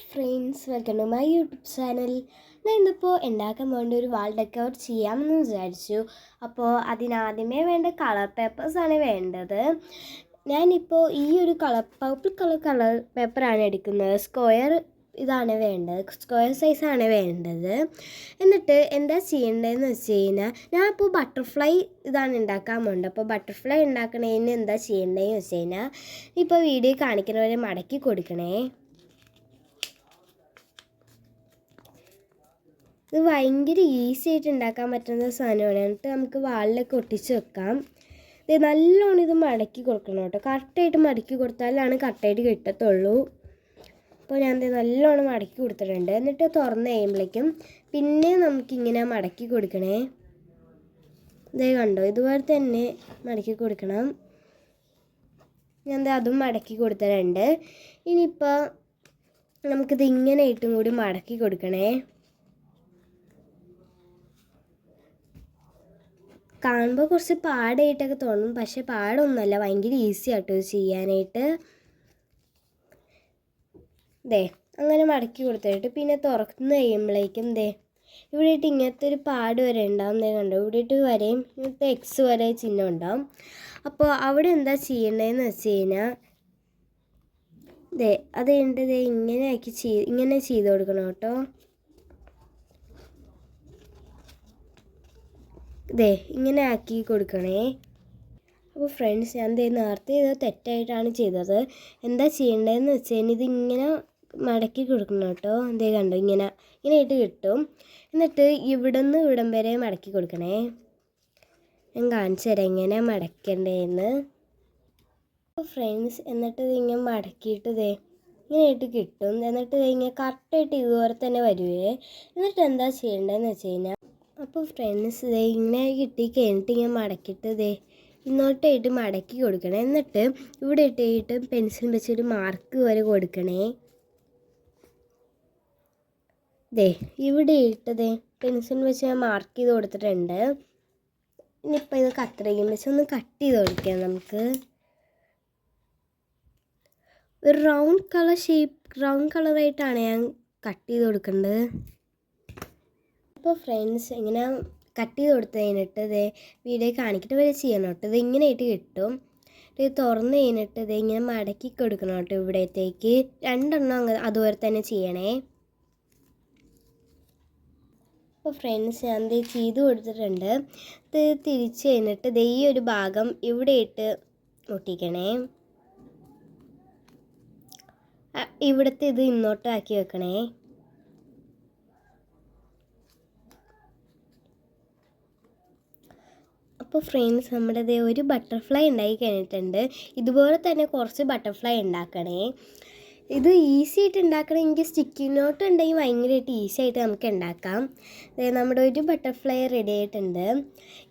Friends, welcome to my YouTube channel. ഞാൻ ഇന്നിപ്പോൾ ഉണ്ടാക്കാൻ വേണ്ട ഒരു വാൾ ഡെക്കോർ ചെയ്യാമെന്ന് വിചാരിച്ചു. അപ്പോൾ അതിനാദ്യമേ വേണ്ട കളർ പേപ്പേഴ്സാണ് വേണ്ടത്. ഞാനിപ്പോൾ ഈ ഒരു പർപ്പിൾ കളർ പേപ്പറാണ് എടുക്കുന്നത്. സ്ക്വയർ ഇതാണ് വേണ്ടത്, സ്ക്വയർ സൈസാണ് വേണ്ടത്. എന്നിട്ട് എന്താ ചെയ്യേണ്ടതെന്ന് വെച്ച് കഴിഞ്ഞാൽ, ഞാനിപ്പോൾ ബട്ടർഫ്ലൈ ഇതാണ് ഉണ്ടാക്കാൻ പോകുന്നത്. അപ്പോൾ ബട്ടർഫ്ലൈ ഉണ്ടാക്കണതിന് എന്താ ചെയ്യേണ്ടതെന്ന് വെച്ച് കഴിഞ്ഞാൽ, ഇപ്പോൾ വീഡിയോ കാണിക്കുന്നവരെ മടക്കി കൊടുക്കണേ. ഇത് ഭയങ്കര ഈസി ആയിട്ട് ഉണ്ടാക്കാൻ പറ്റുന്ന സാധനമാണ്. എന്നിട്ട് നമുക്ക് വാളിലൊക്കെ ഒട്ടിച്ച് വെക്കാം. ഇത് നല്ലോണം ഇത് മടക്കി കൊടുക്കണം കേട്ടോ. കറക്റ്റായിട്ട് മടക്കി കൊടുത്താലാണ് കറക്റ്റായിട്ട് കിട്ടത്തുള്ളൂ. അപ്പോൾ ഞാൻ നല്ലോണം മടക്കി കൊടുത്തിട്ടുണ്ട്. എന്നിട്ട് തുറന്ന് കഴിയുമ്പോഴേക്കും പിന്നെ നമുക്കിങ്ങനെ മടക്കി കൊടുക്കണേ. ഇതേ കണ്ടോ, ഇതുപോലെ തന്നെ മടക്കി കൊടുക്കണം. ഞാൻ അതും മടക്കി കൊടുത്തിട്ടുണ്ട്. ഇനിയിപ്പോൾ നമുക്കിത് ഇങ്ങനെ ഇട്ടും കൂടി മടക്കി കൊടുക്കണേ. കാണുമ്പോൾ കുറച്ച് പാടായിട്ടൊക്കെ തോന്നും, പക്ഷേ പാടൊന്നുമല്ല, ഭയങ്കര ഈസി ആട്ടോ ചെയ്യാനായിട്ട്. അങ്ങനെ മടക്കി കൊടുത്തിട്ട് പിന്നെ തുറന്ന് കഴിയുമ്പോഴേക്കും ഇവിടെ ഇട്ട് ഇങ്ങനത്തെ ഒരു പാട് വരെ ഉണ്ടാവും. കണ്ടോ, ഇവിടെ ഇട്ട് വരെയും ഇങ്ങനത്തെ എക്സ് വരെ ചിഹ്നം ഉണ്ടാവും. അപ്പോൾ അവിടെ എന്താ ചെയ്യേണ്ടതെന്ന് വെച്ച് കഴിഞ്ഞാൽ അത് കഴിഞ്ഞിട്ട് ഇങ്ങനെ ചെയ്ത് കൊടുക്കണം കേട്ടോ. ഇങ്ങനെ ആക്കി കൊടുക്കണേ. അപ്പോൾ ഫ്രണ്ട്സ്, ഞാൻ നേരത്തെ ഇത് തെറ്റായിട്ടാണ് ചെയ്തത്. എന്താ ചെയ്യേണ്ടതെന്ന് വെച്ച് കഴിഞ്ഞാൽ ഇതിങ്ങനെ മടക്കി കൊടുക്കണം കേട്ടോ. കണ്ടോ, ഇങ്ങനെ ആയിട്ട് കിട്ടും. എന്നിട്ട് ഇവിടെ നിന്ന് ഇവിടം വരെ മടക്കി കൊടുക്കണേ. ഞാൻ കാണിച്ചു തരാം എങ്ങനെ മടക്കേണ്ടതെന്ന്. അപ്പോൾ ഫ്രണ്ട്സ്, എന്നിട്ട് ഇതിങ്ങനെ മടക്കിയിട്ട് ഇങ്ങനെയായിട്ട് കിട്ടും. എന്നിട്ട് ഇങ്ങനെ കറക്റ്റായിട്ട് ഇതുപോലെ തന്നെ വരുവേ. എന്നിട്ട് എന്താ ചെയ്യേണ്ടതെന്ന് വെച്ച് കഴിഞ്ഞാൽ, അപ്പോൾ ഫ്രണ്ട്സ് ഇങ്ങനെ കിട്ടി കഴിഞ്ഞിട്ട് ഇങ്ങനെ മടക്കിയിട്ട് ഇങ്ങോട്ടായിട്ട് മടക്കി കൊടുക്കണേ. എന്നിട്ട് ഇവിടെ ഇട്ടിട്ട് പെൻസിൽ വെച്ചൊരു മാർക്ക് വരെ കൊടുക്കണേ. ഇവിടെ ഇട്ട് പെൻസിൽ വെച്ച് ഞാൻ മാർക്ക് ചെയ്ത് കൊടുത്തിട്ടുണ്ട്. ഇനിയിപ്പോൾ ഇത് കത്രികയും വെച്ച് ഒന്ന് കട്ട് ചെയ്ത് കൊടുക്കാം നമുക്ക്. ഒരു റൗണ്ട് കളറായിട്ടാണ് ഞാൻ കട്ട് ചെയ്ത് കൊടുക്കേണ്ടത്. അപ്പോൾ ഫ്രണ്ട്സ്, ഇങ്ങനെ കട്ട് ചെയ്ത് കൊടുത്ത് കഴിഞ്ഞിട്ട് വീഡിയോ കാണിക്കിട്ട് വരെ ചെയ്യണം കേട്ടോ. ഇങ്ങനെ ആയിട്ട് കിട്ടും. ഇത് തുറന്ന് കഴിഞ്ഞിട്ട് ഇങ്ങനെ മടക്കി കൊടുക്കണം കേട്ടോ. ഇവിടത്തേക്ക് രണ്ടെണ്ണം അതുപോലെ തന്നെ ചെയ്യണേ. അപ്പോൾ ഫ്രണ്ട്സ്, ഞാൻ ചെയ്ത് കൊടുത്തിട്ടുണ്ട്. ഇത് തിരിച്ച് കഴിഞ്ഞിട്ട് ഈ ഒരു ഭാഗം ഇവിടെ ഇട്ട് ഒട്ടിക്കണേ. ഇവിടുത്തെ ഇത് ഇങ്ങോട്ടാക്കി വെക്കണേ. അപ്പോൾ ഫ്രണ്ട്സ്, നമ്മുടെ ഒരു ബട്ടർഫ്ലൈ ഉണ്ടാക്കി കഴിഞ്ഞിട്ടുണ്ട്. ഇതുപോലെ തന്നെ കുറച്ച് ബട്ടർഫ്ലൈ ഉണ്ടാക്കണേ. ഇത് ഈസി ആയിട്ട് ഉണ്ടാക്കണമെങ്കിൽ സ്റ്റിക്കി നോട്ട് ഉണ്ടെങ്കിൽ ഭയങ്കരമായിട്ട് ഈസി ആയിട്ട് നമുക്ക് ഉണ്ടാക്കാം. നമ്മുടെ ഒരു ബട്ടർഫ്ലൈ റെഡി ആയിട്ടുണ്ട്.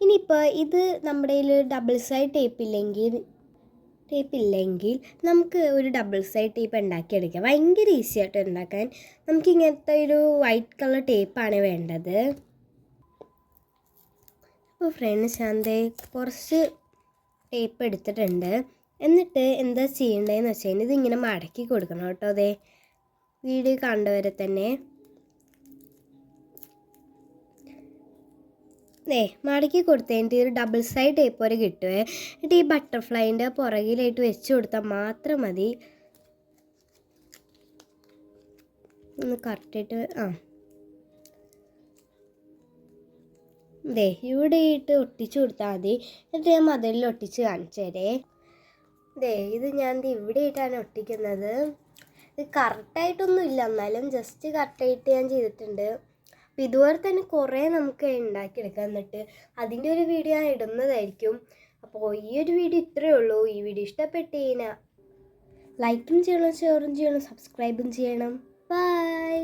ഇനിയിപ്പോൾ ഇത് നമ്മുടെ കയ്യിൽ ഡബിൾ സൈഡ് ടേപ്പ് ഇല്ലെങ്കിൽ നമുക്ക് ഒരു ഡബിൾ സൈഡ് ടേപ്പ് ഉണ്ടാക്കിയെടുക്കാം. ഭയങ്കര ഈസി ആയിട്ട് ഉണ്ടാക്കാൻ. നമുക്ക് ഇങ്ങനത്തെ ഒരു വൈറ്റ് കളർ ടേപ്പാണ് വേണ്ടത്. അപ്പോൾ ഫ്രണ്ട്സ്, ഞാൻ കുറച്ച് ടേപ്പ് എടുത്തിട്ടുണ്ട്. എന്നിട്ട് എന്താ ചെയ്യേണ്ടതെന്ന് വെച്ച് കഴിഞ്ഞാൽ ഇതിങ്ങനെ മടക്കി കൊടുക്കണം കേട്ടോ. വീഡിയോ കണ്ടവരെ തന്നെ മടക്കി കൊടുത്തതിൻ്റെ ഒരു ഡബിൾ സൈഡ് ടേപ്പ് വരെ കിട്ടുമേ. എന്നിട്ട് ഈ ബട്ടർഫ്ലൈൻ്റെ പുറകിലായിട്ട് വെച്ച് കൊടുത്താൽ മാത്രം മതി. ഒന്ന് കറക്റ്റായിട്ട് ഇവിടെ ഇട്ട് ഒട്ടിച്ച് കൊടുത്താൽ മതി. എന്നിട്ട് ഞാൻ മതിലിൽ ഒട്ടിച്ച് കാണിച്ചു തരേ. ഇത് ഞാൻ ഇവിടെ ഇട്ടാണ് ഒട്ടിക്കുന്നത്. ഇത് കറക്റ്റായിട്ടൊന്നും ഇല്ല, എന്നാലും ജസ്റ്റ് കറക്റ്റായിട്ട് ഞാൻ ചെയ്തിട്ടുണ്ട്. അപ്പോൾ ഇതുപോലെ തന്നെ കുറേ നമുക്ക് ഉണ്ടാക്കിയെടുക്കാം. എന്നിട്ട് അതിൻ്റെ ഒരു വീഡിയോ ഞാൻ ഇടുന്നതായിരിക്കും. അപ്പോൾ ഈ ഒരു വീഡിയോ ഇത്രയേ ഉള്ളൂ. ഈ വീഡിയോ ഇഷ്ടപ്പെട്ട് കഴിഞ്ഞാൽ ലൈക്കും ചെയ്യണം, ഷെയറും ചെയ്യണം, സബ്സ്ക്രൈബും ചെയ്യണം. ബൈ.